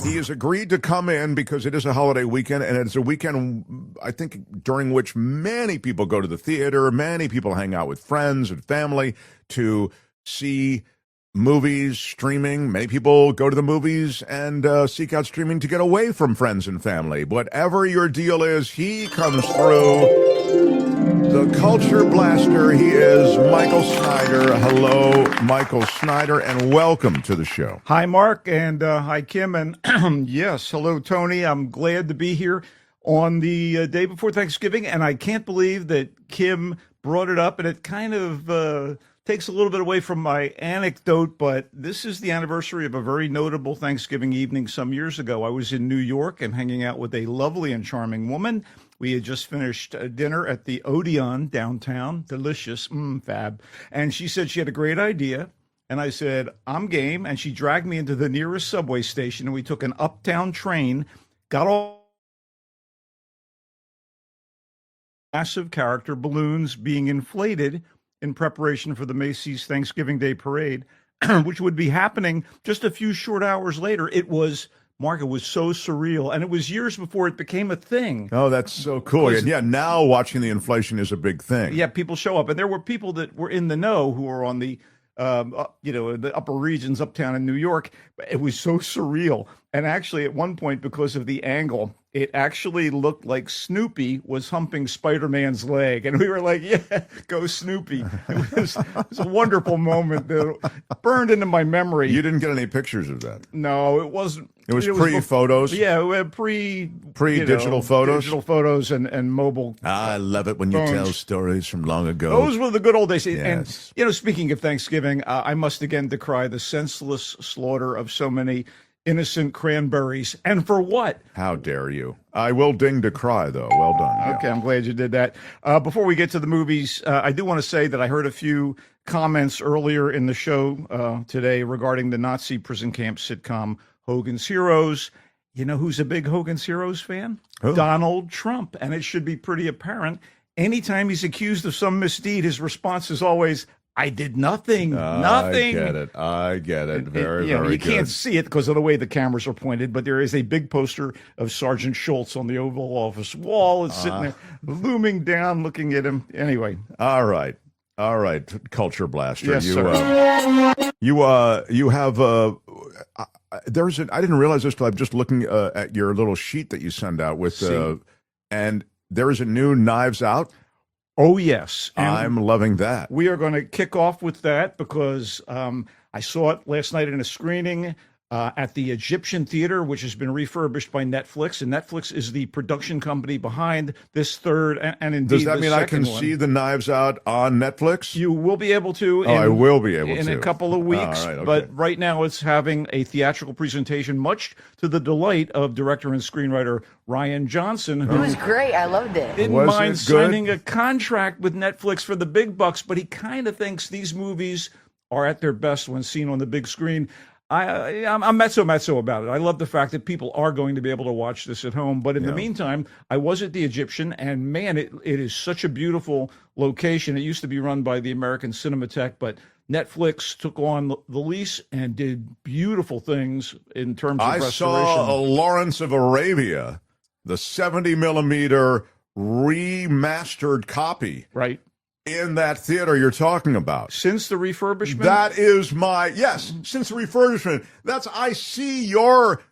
He has agreed to come in because it is a holiday weekend, and it's a weekend, I think, during which many people go to the theater, many people hang out with friends and family to see movies, streaming. Many people go to the movies and seek out streaming to get away from friends and family. Whatever your deal is, he comes through. The Culture Blaster, he is Michael Snyder. Hello, Michael Snyder, and welcome to the show. Hi, Mark, and hi, Kim, and yes, hello, Tony. I'm glad to be here on the day before Thanksgiving, and I can't believe that Kim brought it up, and it kind of takes a little bit away from my anecdote, but this is the anniversary of a very notable Thanksgiving evening some years ago. I was in New York and hanging out with a lovely and charming woman. We had just finished dinner at the Odeon downtown. Delicious, fab. And she said she had a great idea. And I said, I'm game. And she dragged me into the nearest subway station, and we took an uptown train, got all massive character balloons being inflated in preparation for the Macy's Thanksgiving Day Parade, which would be happening just a few short hours later. Mark, it was so surreal, and it was years before it became a thing. Oh, that's so cool. And yeah, now watching the inflation is a big thing. Yeah, people show up, and there were people that were in the know who were on the, the upper regions, uptown in New York. It was so surreal. And actually, at one point, because of the angle, it actually looked like Snoopy was humping Spider-Man's leg. And we were like, yeah, go Snoopy. It was a wonderful moment that burned into my memory. You didn't get any pictures of that? No, it wasn't. It was pre-photos? Yeah, we had pre-digital photos? Digital photos and mobile. I love it when you tell stories from long ago. Those were the good old days. Yes. And, speaking of Thanksgiving, I must again decry the senseless slaughter of so many innocent cranberries. And for what? How dare you? I will decry, though. Well done. Okay, yeah. I'm glad you did that. Before we get to the movies, I do want to say that I heard a few comments earlier in the show today regarding the Nazi prison camp sitcom Hogan's Heroes. You know who's a big Hogan's Heroes fan? Who? Donald Trump. And it should be pretty apparent. Anytime he's accused of some misdeed, his response is always, I did nothing. Nothing. I get it. Very good. You can't see it because of the way the cameras are pointed, but there is a big poster of Sergeant Schultz on the Oval Office wall. It's sitting there, looming down, looking at him. Anyway. All right. Culture Blaster. Yes, sir. You have I didn't realize this till I'm just looking at your little sheet that you send out with and there is a new Knives Out. Oh, yes. And I'm loving that. We are going to kick off with that because I saw it last night in a screening at the Egyptian Theater, which has been refurbished by Netflix. And Netflix is the production company behind this third and indeed Does that mean I can see the Knives Out on Netflix? You will be able to. I will be able to. In a couple of weeks. All right, okay. But right now it's having a theatrical presentation, much to the delight of director and screenwriter Rian Johnson. It was great. I loved it. Didn't mind signing a contract with Netflix for the big bucks, but he kind of thinks these movies are at their best when seen on the big screen. I'm mezzo about it. I love the fact that people are going to be able to watch this at home. But in the meantime, I was at the Egyptian, and man, it is such a beautiful location. It used to be run by the American Cinematheque, but Netflix took on the lease and did beautiful things in terms of restoration. I saw Lawrence of Arabia, the 70 millimeter remastered copy. Right. In that theater you're talking about. Since the refurbishment? That is since the refurbishment. I see your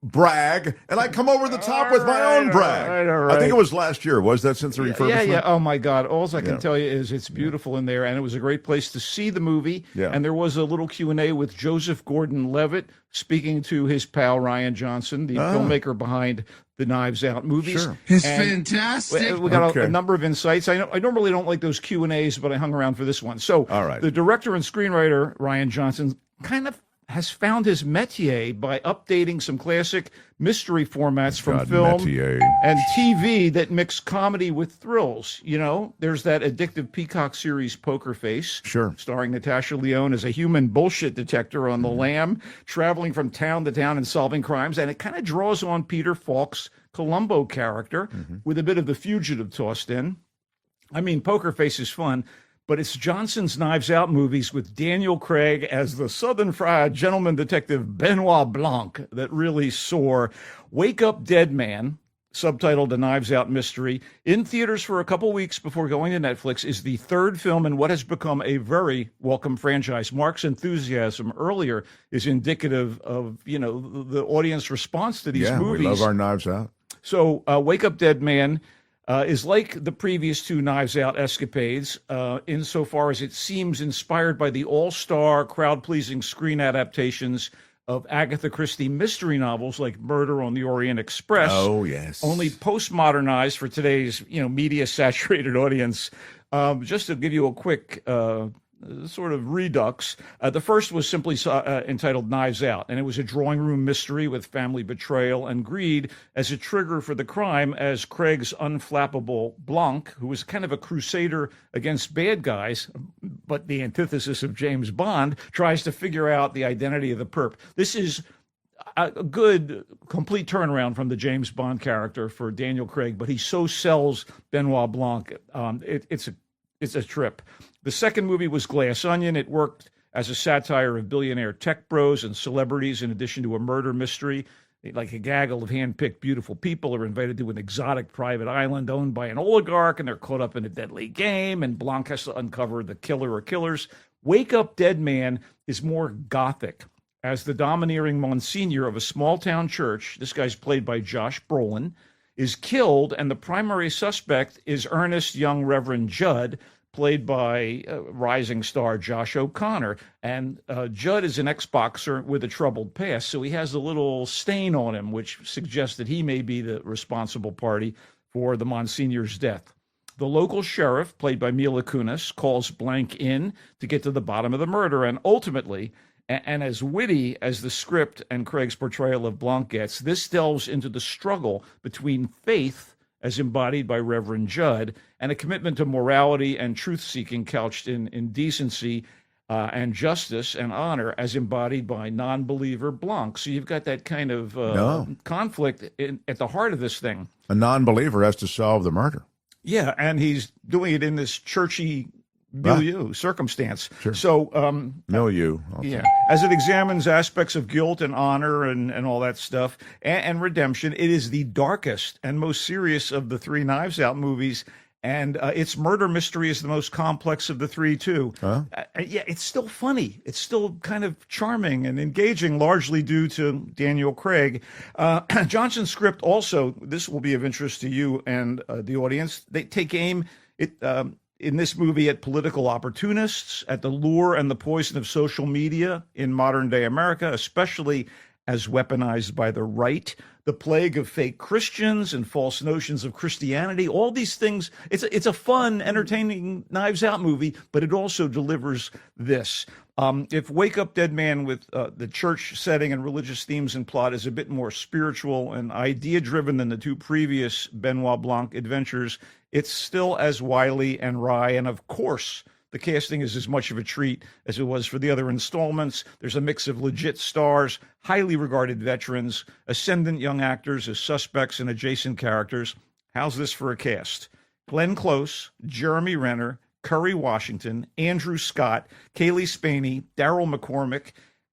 brag, and I come over the top with my own brag. All right. I think it was last year. Was that since the refurbishment? Yeah. Oh, my God. All I can tell you is it's beautiful in there, and it was a great place to see the movie. Yeah. And there was a little Q&A with Joseph Gordon-Levitt speaking to his pal Rian Johnson, the filmmaker behind the Knives Out movies. Sure. It's fantastic. We got a number of insights. I normally don't like those Q&As, but I hung around for this one. So all right. The director and screenwriter, Rian Johnson, kind of has found his métier by updating some classic mystery formats from film and TV that mix comedy with thrills. You know, there's that addictive Peacock series Poker Face, starring Natasha Lyonne as a human bullshit detector on the lam, traveling from town to town and solving crimes. And it kind of draws on Peter Falk's Columbo character with a bit of The Fugitive tossed in. I mean, Poker Face is fun, but it's Johnson's Knives Out movies with Daniel Craig as the Southern Fried Gentleman Detective Benoit Blanc that really soar. Wake Up Dead Man, subtitled A Knives Out Mystery, in theaters for a couple weeks before going to Netflix, is the third film in what has become a very welcome franchise. Mark's enthusiasm earlier is indicative of, the audience response to these movies. We love our Knives Out. So Wake Up Dead Man is like the previous two Knives Out escapades, insofar as it seems inspired by the all-star, crowd-pleasing screen adaptations of Agatha Christie mystery novels like Murder on the Orient Express. Oh, yes. Only postmodernized for today's, media-saturated audience. Just to give you a quick sort of redux, the first was simply entitled Knives Out, and it was a drawing room mystery with family betrayal and greed as a trigger for the crime, as Craig's unflappable Blanc, who was kind of a crusader against bad guys, but the antithesis of James Bond, tries to figure out the identity of the perp. This is a good, complete turnaround from the James Bond character for Daniel Craig, but he so sells Benoit Blanc. It's a trip. The second movie was Glass Onion. It worked as a satire of billionaire tech bros and celebrities, in addition to a murder mystery. Like a gaggle of hand-picked beautiful people are invited to an exotic private island owned by an oligarch, and they're caught up in a deadly game, and Blanc has to uncover the killer or killers. Wake Up Dead Man is more gothic. As the domineering Monsignor of a small-town church, this guy's played by Josh Brolin, is killed, and the primary suspect is earnest young Reverend Judd, played by rising star Josh O'Connor. And Judd is an ex-boxer with a troubled past, so he has a little stain on him, which suggests that he may be the responsible party for the Monsignor's death. The local sheriff, played by Mila Kunis, calls Blanc in to get to the bottom of the murder, and ultimately, and as witty as the script and Craig's portrayal of Blanc gets, this delves into the struggle between faith, as embodied by Reverend Judd, and a commitment to morality and truth-seeking couched in decency and justice and honor, as embodied by non-believer Blanc. So you've got that kind of conflict at the heart of this thing. A non-believer has to solve the murder. Yeah, and he's doing it in this churchy circumstance. Sure. So, milieu. Yeah, as it examines aspects of guilt and honor and all that stuff and redemption, it is the darkest and most serious of the three Knives Out movies. And its murder mystery is the most complex of the three, too. Huh? It's still funny. It's still kind of charming and engaging, largely due to Daniel Craig. Johnson's script also, this will be of interest to you and the audience. They take aim in this movie at political opportunists, at the lure and the poison of social media in modern-day America, especially as weaponized by the right, the plague of fake Christians and false notions of Christianity, all these things. It's a fun, entertaining Knives Out movie, but it also delivers this. If Wake Up Dead Man with the church setting and religious themes and plot is a bit more spiritual and idea-driven than the two previous Benoit Blanc adventures, it's still as wily and wry, and of course, the casting is as much of a treat as it was for the other installments. There's a mix of legit stars, highly regarded veterans, ascendant young actors as suspects and adjacent characters. How's this for a cast? Glenn Close, Jeremy Renner, Kerry Washington, Andrew Scott, Kaylee Spaney, Daryl McCormick,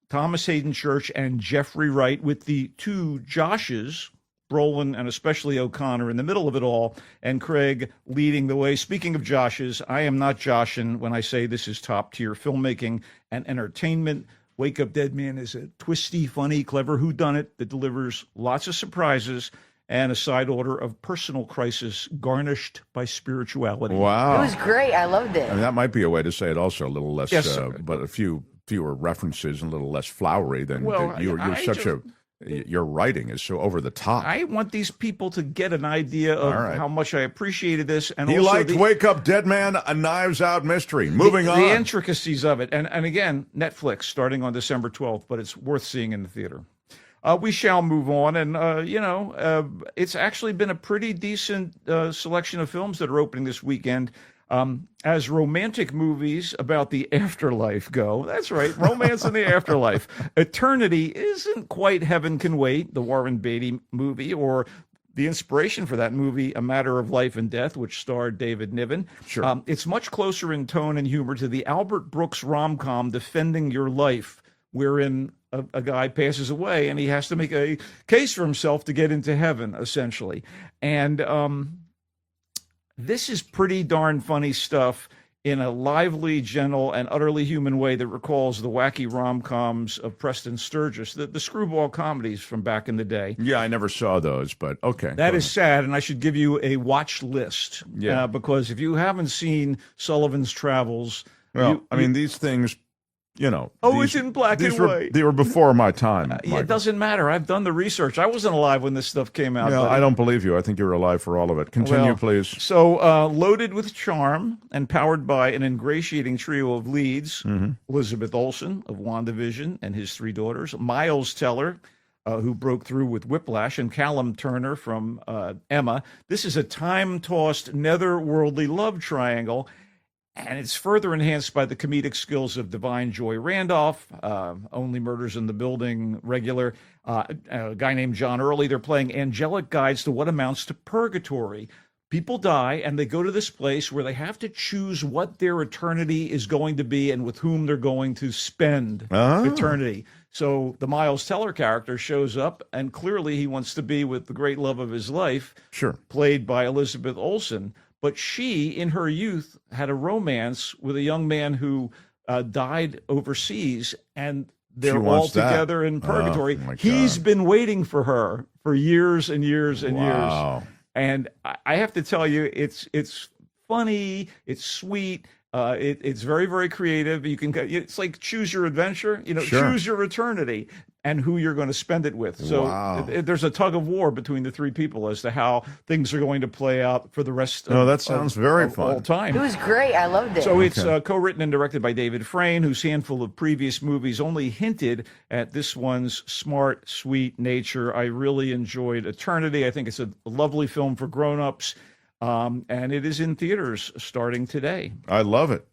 Thomas Hayden Church, and Jeffrey Wright, with the two Joshes, Brolin and especially O'Connor, in the middle of it all, and Craig leading the way. Speaking of Joshes, I am not joshing when I say this is top-tier filmmaking and entertainment. Wake Up Dead Man is a twisty, funny, clever whodunit that delivers lots of surprises and a side order of personal crisis garnished by spirituality. Wow. It was great. I loved it. I mean, that might be a way to say it also, a little less, Yes, but a fewer references and a little less flowery than Well, your writing is so over the top. I want these people to get an idea of how much I appreciated this. And he also liked Wake Up Dead Man, a Knives Out mystery. Moving on. The intricacies of it. And again, Netflix starting on December 12th, but it's worth seeing in the theater. We shall move on. And, it's actually been a pretty decent selection of films that are opening this weekend. As romantic movies about the afterlife go, that's right, romance in the afterlife. Eternity isn't quite Heaven Can Wait, the Warren Beatty movie, or the inspiration for that movie, A Matter of Life and Death, which starred David Niven. Sure. It's much closer in tone and humor to the Albert Brooks rom-com Defending Your Life, wherein a guy passes away and he has to make a case for himself to get into heaven, essentially. And this is pretty darn funny stuff in a lively, gentle, and utterly human way that recalls the wacky rom-coms of Preston Sturges, the screwball comedies from back in the day. Yeah, I never saw those, but okay. That is sad, and I should give you a watch list. Yeah. Because if you haven't seen Sullivan's Travels... Well, I mean, these things, it's in black and white. They were before my time. It doesn't matter. I've done the research. I wasn't alive when this stuff came out. Yeah, I don't believe you. I think you were alive for all of it. Continue, please. So, loaded with charm and powered by an ingratiating trio of leads, Elizabeth Olsen of WandaVision and his three daughters, Miles Teller, who broke through with Whiplash, and Callum Turner from Emma. This is a time-tossed, netherworldly love triangle, and it's further enhanced by the comedic skills of Divine Joy Randolph, Only Murders in the Building regular, a guy named John Early. They're playing angelic guides to what amounts to purgatory. People die, and they go to this place where they have to choose what their eternity is going to be and with whom they're going to spend eternity. So the Miles Teller character shows up, and clearly he wants to be with the great love of his life, played by Elizabeth Olsen. But she, in her youth, had a romance with a young man who died overseas, and they're all together in purgatory. He's been waiting for her for years and years and years. And I have to tell you, it's funny, it's sweet, it's very, very creative. It's like choose your adventure, choose your eternity and who you're going to spend it with. So there's a tug of war between the three people as to how things are going to play out for the rest of that sounds very fun. All time. It was great. I loved it. So it's co-written and directed by David Frayne, whose handful of previous movies only hinted at this one's smart, sweet nature. I really enjoyed Eternity. I think it's a lovely film for grown-ups, and it is in theaters starting today. I love it.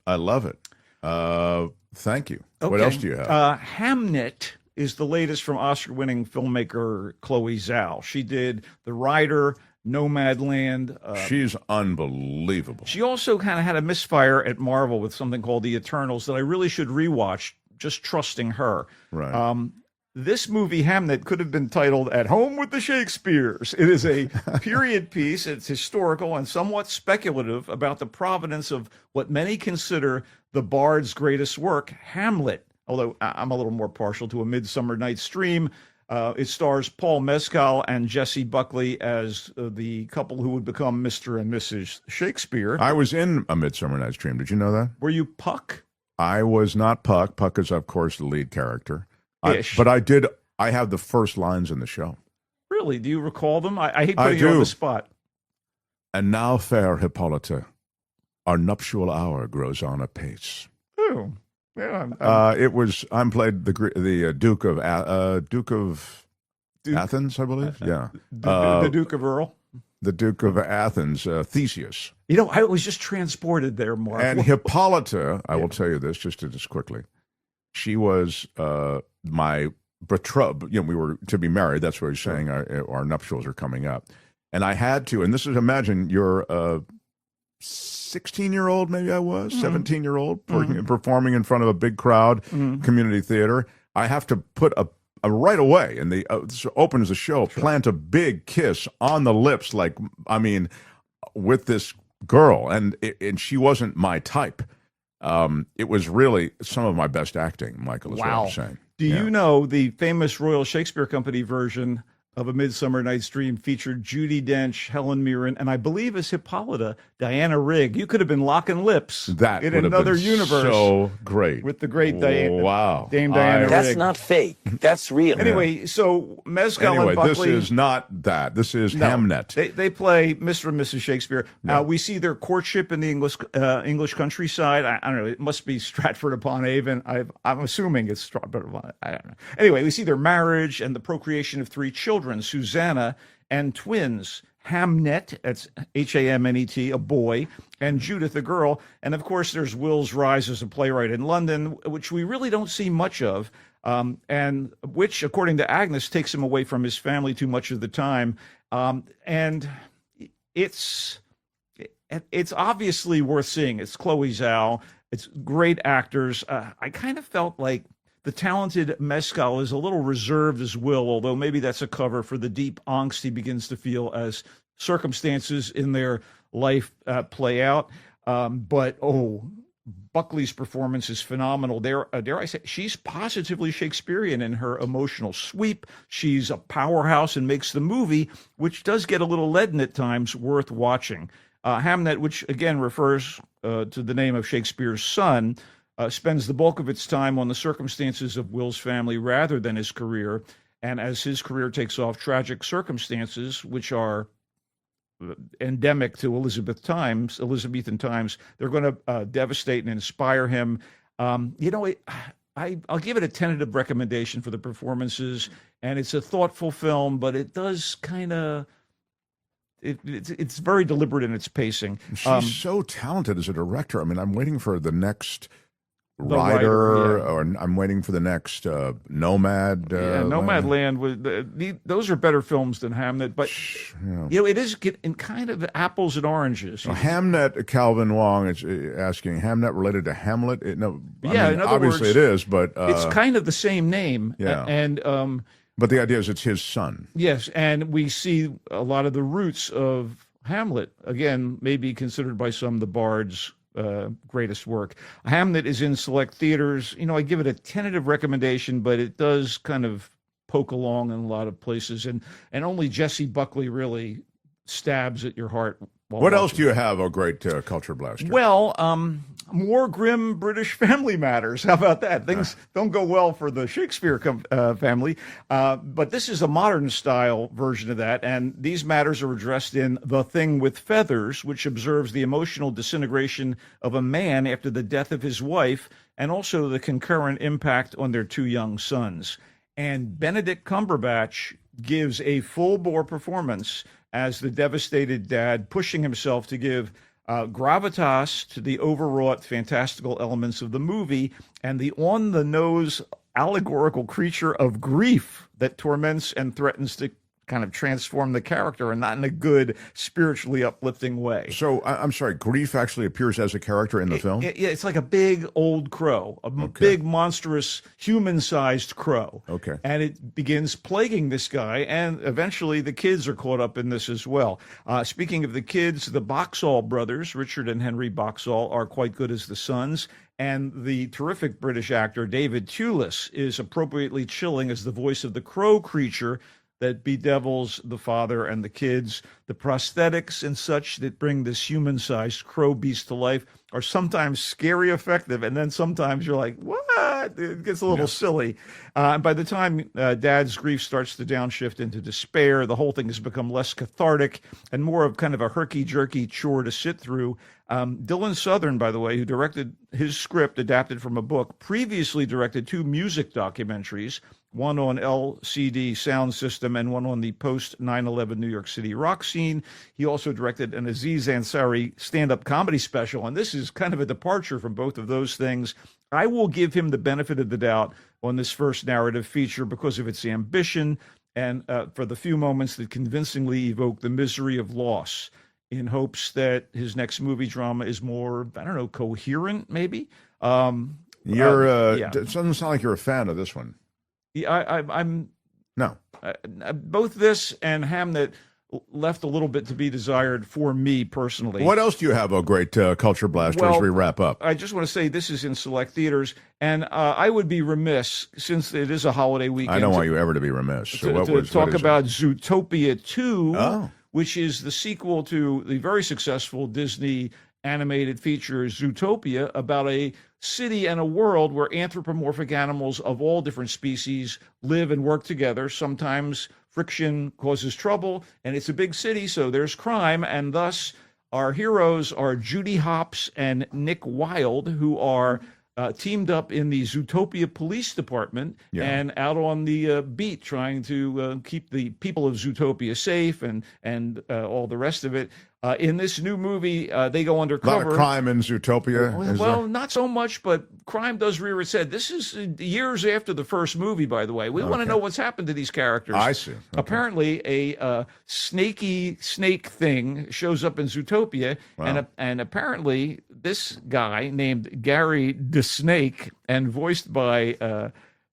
Thank you. Okay. What else do you have? Hamnet is the latest from Oscar-winning filmmaker Chloe Zhao. She did The Rider, Nomadland. She's unbelievable. She also kind of had a misfire at Marvel with something called The Eternals that I really should rewatch, just trusting her. Right. This movie, Hamnet, could have been titled At Home with the Shakespeares. It is a period piece. It's historical and somewhat speculative about the provenance of what many consider the bard's greatest work, Hamlet. Although I'm a little more partial to A Midsummer Night's Dream. It stars Paul Mescal and Jessie Buckley as the couple who would become Mr. and Mrs. Shakespeare. I was in A Midsummer Night's Dream. Did you know that? Were you Puck? I was not Puck. Puck is, of course, the lead character. Ish. But I have the first lines in the show. Really? Do you recall them? I hate putting you on the spot. And now, fair Hippolyta, our nuptial hour grows on apace. Oh. Yeah, I'm played the Duke of Athens, I believe. The Duke of Earl. The Duke of Athens, Theseus. I was just transported there, Mark. And Hippolyta, I will tell you this just quickly. She was my betrothed. We were to be married. That's what he's saying. Our nuptials are coming up, and I had to. And this is imagine you're 16-year-old, maybe I was 17-year-old, performing in front of a big crowd, community theater. I have to put a right away, and opens the show, plant a big kiss on the lips, with this girl, and she wasn't my type. It was really some of my best acting, Michael, is what I'm saying. Do you know the famous Royal Shakespeare Company version of A Midsummer Night's Dream featured Judi Dench, Helen Mirren, and I believe as Hippolyta, Diana Rigg? You could have been locking lips in another universe. So great. With the great Dame Diana Rigg. That's not fake. That's real. Anyway, so Mescal and Buckley. This is not that. This is Hamnet. They play Mr. and Mrs. Shakespeare. We see their courtship in the English countryside. I don't know. It must be Stratford upon Avon. I'm assuming it's Stratford upon. I don't know. Anyway, we see their marriage and the procreation of 3 children. Susanna and twins, Hamnet, that's Hamnet, a boy, and Judith, a girl. And of course, there's Will's rise as a playwright in London, which we really don't see much of. and which, according to Agnes, takes him away from his family too much of the time. And it's obviously worth seeing. It's Chloe Zhao. It's great actors. I kind of felt like the talented Mescal is a little reserved as Will, although maybe that's a cover for the deep angst he begins to feel as circumstances in their life play out. But Buckley's performance is phenomenal. Dare I say, she's positively Shakespearean in her emotional sweep. She's a powerhouse and makes the movie, which does get a little leaden at times, worth watching. Hamnet, which again refers to the name of Shakespeare's son, spends the bulk of its time on the circumstances of Will's family rather than his career. And as his career takes off, tragic circumstances, which are endemic to Elizabethan times, they're going to devastate and inspire him. I'll give it a tentative recommendation for the performances, and it's a thoughtful film, but it does kind of. It's very deliberate in its pacing. She's so talented as a director. I mean, I'm waiting for the next Rider, or I'm waiting for the next Nomad. Nomadland. Those are better films than Hamnet, but it is in kind of apples and oranges. Hamnet. Calvin Wong is asking, Hamnet related to Hamlet? Obviously words, it is, but it's kind of the same name. Yeah, and but the idea is it's his son. Yes, and we see a lot of the roots of Hamlet. Again, maybe considered by some the Bard's greatest work. Hamnet is in select theaters. I give it a tentative recommendation, but it does kind of poke along in a lot of places, and only Jessie Buckley really stabs at your heart. What else do you have, great culture blaster? Well, more grim British family matters. How about that? Things don't go well for the Shakespeare family, but this is a modern style version of that, and these matters are addressed in The Thing with Feathers, which observes the emotional disintegration of a man after the death of his wife, and also the concurrent impact on their two young sons. And Benedict Cumberbatch gives a full-bore performance as the devastated dad, pushing himself to give gravitas to the overwrought fantastical elements of the movie and the on-the-nose allegorical creature of grief that torments and threatens to kind of transform the character, and not in a good, spiritually uplifting way. So, I'm sorry, grief actually appears as a character in the film? It's like a big old crow, big, monstrous, human-sized crow. Okay. And it begins plaguing this guy, and eventually the kids are caught up in this as well. Speaking of the kids, the Boxall brothers, Richard and Henry Boxall, are quite good as the sons, and the terrific British actor David Thewlis is appropriately chilling as the voice of the crow creature that bedevils the father and the kids. The prosthetics and such that bring this human-sized crow beast to life are sometimes scary effective, and then sometimes you're like, what? It gets a little silly. By the time Dad's grief starts to downshift into despair, the whole thing has become less cathartic and more of kind of a herky-jerky chore to sit through. Dylan Southern, by the way, who directed his script adapted from a book, previously directed 2 music documentaries, one on LCD Sound System and one on the post-9/11 New York City rock scene. He also directed an Aziz Ansari stand-up comedy special, and this is kind of a departure from both of those things. I will give him the benefit of the doubt on this first narrative feature because of its ambition and for the few moments that convincingly evoke the misery of loss, in hopes that his next movie drama is more, coherent, maybe. It doesn't sound like you're a fan of this one. Yeah, I'm no. Both this and Hamnet left a little bit to be desired for me personally. What else do you have, great culture blaster, as we wrap up? I just want to say this is in select theaters, and I would be remiss, since it is a holiday weekend. I don't want you ever to be remiss. So to talk about Zootopia 2, which is the sequel to the very successful Disney animated feature Zootopia, about a city and a world where anthropomorphic animals of all different species live and work together. Sometimes friction causes trouble, and it's a big city, so there's crime, and thus our heroes are Judy Hopps and Nick Wilde, who are teamed up in the Zootopia Police Department and out on the beat trying to keep the people of Zootopia safe and all the rest of it. In this new movie, they go undercover. A lot of crime in Zootopia. Well, not so much, but crime does rear its head. This is years after the first movie, by the way. We want to know what's happened to these characters. I see. Okay. Apparently, a snaky snake thing shows up in Zootopia, and apparently this guy named Gary the Snake, and voiced by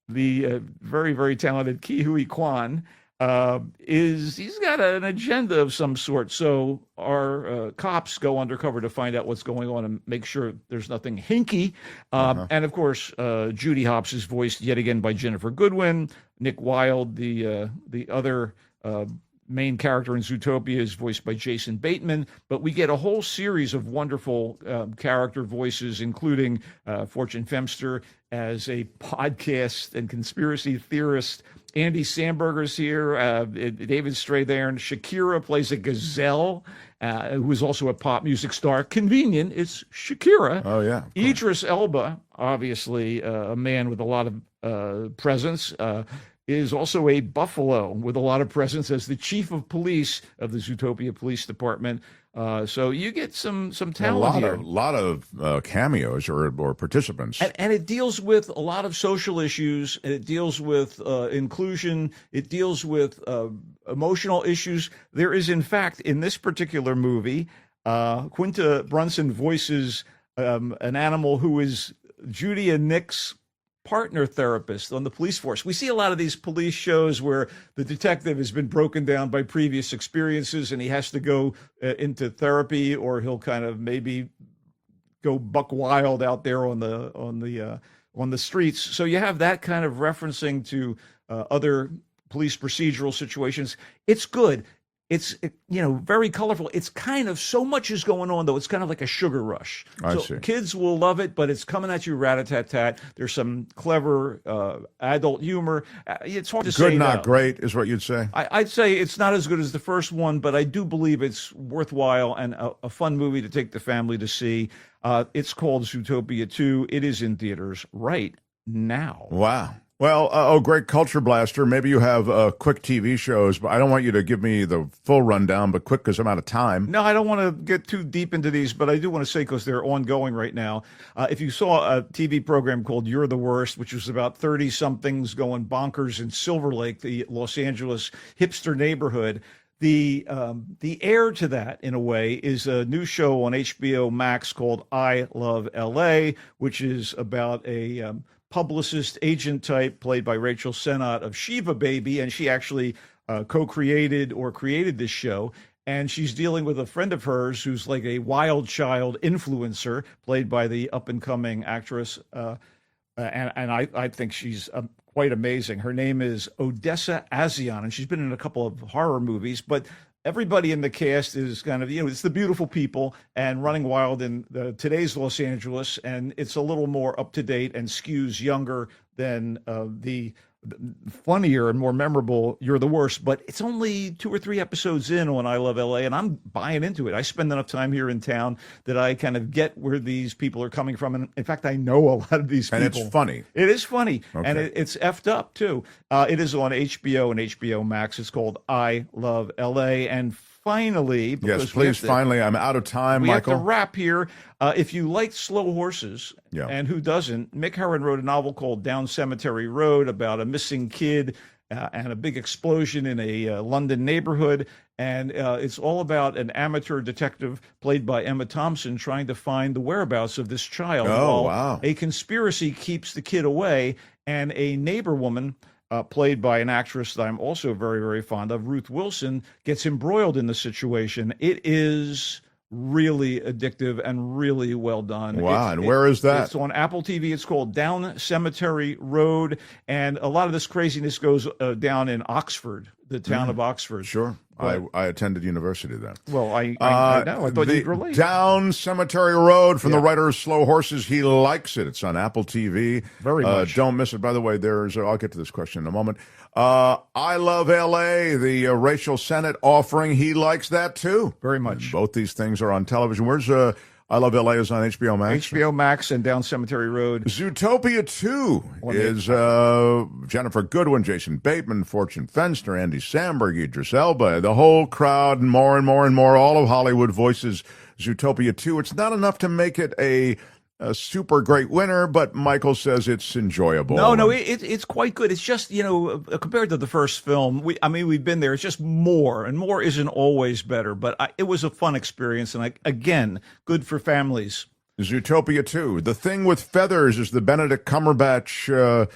the very, very talented Ke Huy Quan, he's got an agenda of some sort. So our cops go undercover to find out what's going on and make sure there's nothing hinky. And of course, Judy Hopps is voiced yet again by Jennifer Goodwin. Nick Wilde, the other main character in Zootopia, is voiced by Jason Bateman. But we get a whole series of wonderful character voices, including Fortune Femster as a podcast and conspiracy theorist. Andy Samberger's here, David Strathairn. Shakira plays a gazelle, who is also a pop music star. Convenient, it's Shakira. Oh, yeah. Idris Elba, obviously a man with a lot of presence, is also a buffalo with a lot of presence as the chief of police of the Zootopia Police Department. So you get some talent here. A lot of cameos or participants. And it deals with a lot of social issues. And it deals with inclusion. It deals with emotional issues. There is, in fact, in this particular movie, Quinta Brunson voices an animal who is Judy and Nick's partner therapist on the police force. We see a lot of these police shows where the detective has been broken down by previous experiences and he has to go into therapy, or he'll kind of maybe go buck wild out there on the streets. So you have that kind of referencing to other police procedural situations. It's good. It's very colorful. It's kind of, so much is going on, though. It's kind of like a sugar rush. I see. Kids will love it, but it's coming at you rat-a-tat-tat. There's some clever adult humor. It's hard to say. Good, not great, is what you'd say? I'd say it's not as good as the first one, but I do believe it's worthwhile and a fun movie to take the family to see. It's called Zootopia 2. It is in theaters right now. Wow. Well, great culture blaster. Maybe you have quick TV shows, but I don't want you to give me the full rundown, but quick because I'm out of time. No, I don't want to get too deep into these, but I do want to say, because they're ongoing right now, if you saw a TV program called You're the Worst, which was about 30-somethings going bonkers in Silver Lake, the Los Angeles hipster neighborhood, the heir to that, in a way, is a new show on HBO Max called I Love L.A., which is about a publicist agent type played by Rachel Sennott of Shiva Baby, and she actually co-created or created this show. And she's dealing with a friend of hers who's like a wild child influencer, played by the up-and-coming actress, and I think she's quite amazing. Her name is Odessa Azion, and she's been in a couple of horror movies, but everybody in the cast is kind of, it's the beautiful people and running wild in today's Los Angeles, and it's a little more up-to-date and skews younger than the funnier and more memorable You're the Worst. But it's only 2 or 3 episodes in on I Love LA, and I'm buying into it. I spend enough time here in town that I kind of get where these people are coming from. And in fact, I know a lot of these people. And it's funny. It is funny. Okay. And it's effed up, too. It is on HBO and HBO Max. It's called I Love LA. And finally, yes, please, finally, I'm out of time, Michael. We have to wrap here. If you like slow horses, and who doesn't, Mick Herron wrote a novel called Down Cemetery Road about a missing kid and a big explosion in a London neighborhood. And it's all about an amateur detective played by Emma Thompson trying to find the whereabouts of this child. Oh, wow. A conspiracy keeps the kid away, and a neighbor woman, played by an actress that I'm also very, very fond of, Ruth Wilson, gets embroiled in the situation. It is really addictive and really well done. Wow, and where is that? It's on Apple TV. It's called Down Cemetery Road, and a lot of this craziness goes down in Oxford, the town of Oxford. Sure. I attended university then. Well, I know. I thought you'd relate. Down Cemetery Road from the writer of Slow Horses. He likes it. It's on Apple TV. Very much. Don't miss it. By the way, I'll get to this question in a moment. I Love L.A., the Rachel Sennott offering. He likes that too. Very much. Both these things are on television. Where's I Love LA is on HBO Max. HBO Max and Down Cemetery Road. Zootopia 2 is Jennifer Goodwin, Jason Bateman, Fortune Fenster, Andy Samberg, Idris Elba, the whole crowd, and more and more and more. All of Hollywood voices Zootopia 2. It's not enough to make it a super great winner, but Michael says it's enjoyable. No, it's quite good. It's just, compared to the first film, we've been there. It's just more, and more isn't always better. But it was a fun experience, and again, good for families. Zootopia 2. The Thing with Feathers is the Benedict Cumberbatch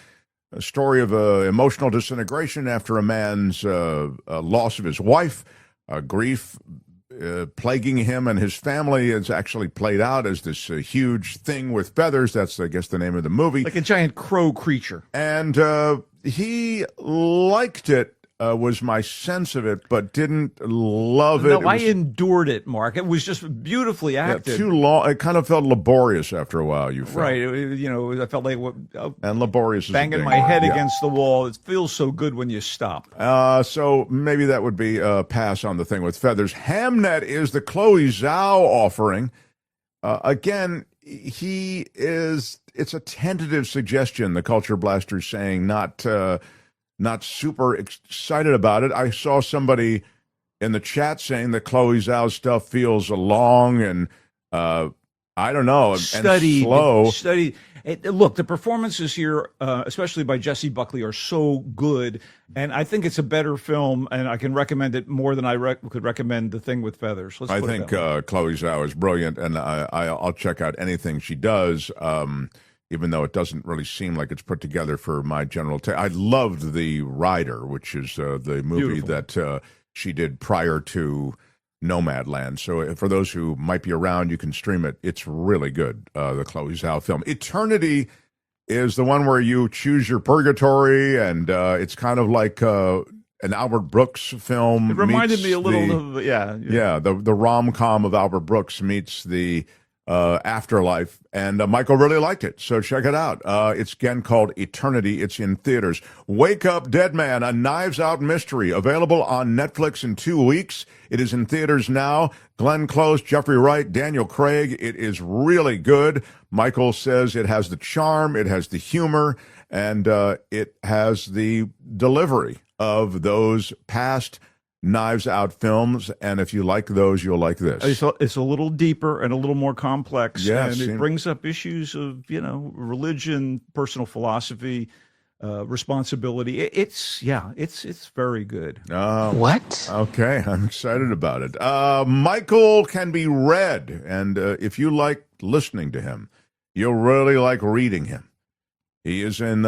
story of emotional disintegration after a man's loss of his wife, grief plaguing him and his family. Is actually played out as this huge thing with feathers. That's, I guess, the name of the movie. Like a giant crow creature. And he liked it, was my sense of it, but didn't love it. No, I endured it, Mark. It was just beautifully acted. Too long. It kind of felt laborious after a while, you felt. Right. I felt like and laborious is banging my head against the wall. It feels so good when you stop. So maybe that would be a pass on The Thing with Feathers. Hamnet is the Chloe Zhao offering. Again, it's a tentative suggestion, the Culture Blaster's saying, not super excited about it. I saw somebody in the chat saying that Chloe Zhao's stuff feels long and I don't know, and slow. Look, the performances here, especially by Jessie Buckley, are so good, and I think it's a better film, and I can recommend it more than I could recommend The Thing with Feathers. I think Chloe Zhao is brilliant, and I'll check out anything she does. Even though it doesn't really seem like it's put together for my general taste. I loved The Rider, which is the movie that she did prior to Nomadland. So for those who might be around, you can stream it. It's really good, the Chloe Zhao film. Eternity is the one where you choose your purgatory, and it's kind of like an Albert Brooks film. It reminded me a little of, the rom-com of Albert Brooks meets the Afterlife, and Michael really liked it, so check it out. It's again called Eternity. It's in theaters. Wake Up Dead Man, a Knives Out mystery, available on Netflix in 2 weeks. It is in theaters now. Glenn Close, Jeffrey Wright, Daniel Craig. It is really good. Michael says it has the charm, it has the humor, and it has the delivery of those past Knives Out films, and if you like those, you'll like this. It's a little deeper and a little more complex, yes, and it brings up issues of religion, personal philosophy, responsibility. It's very good. What? Okay, I'm excited about it. Michael can be read, and if you like listening to him, you'll really like reading him. He is in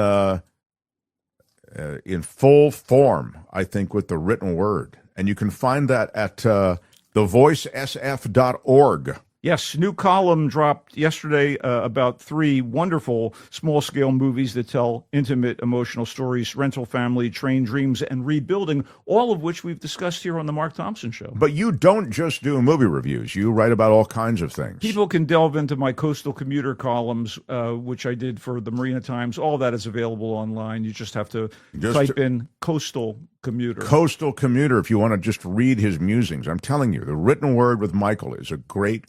full form, I think, with the written word. And you can find that at thevoicesf.org. Yes, new column dropped yesterday about 3 wonderful small-scale movies that tell intimate, emotional stories: Rental Family, Train Dreams, and Rebuilding, all of which we've discussed here on The Mark Thompson Show. But you don't just do movie reviews. You write about all kinds of things. People can delve into my Coastal Commuter columns, which I did for the Marina Times. All that is available online. You just have to type in Coastal Commuter. Coastal Commuter, if you want to just read his musings. I'm telling you, the written word with Michael is a great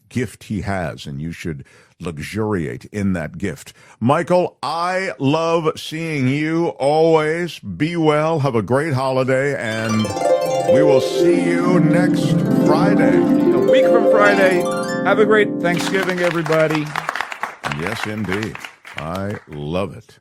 gift he has, and you should luxuriate in that gift. Michael, I love seeing you always. Be well, have a great holiday, and we will see you next Friday. A week from Friday. Have a great Thanksgiving, everybody. Yes, indeed. I love it.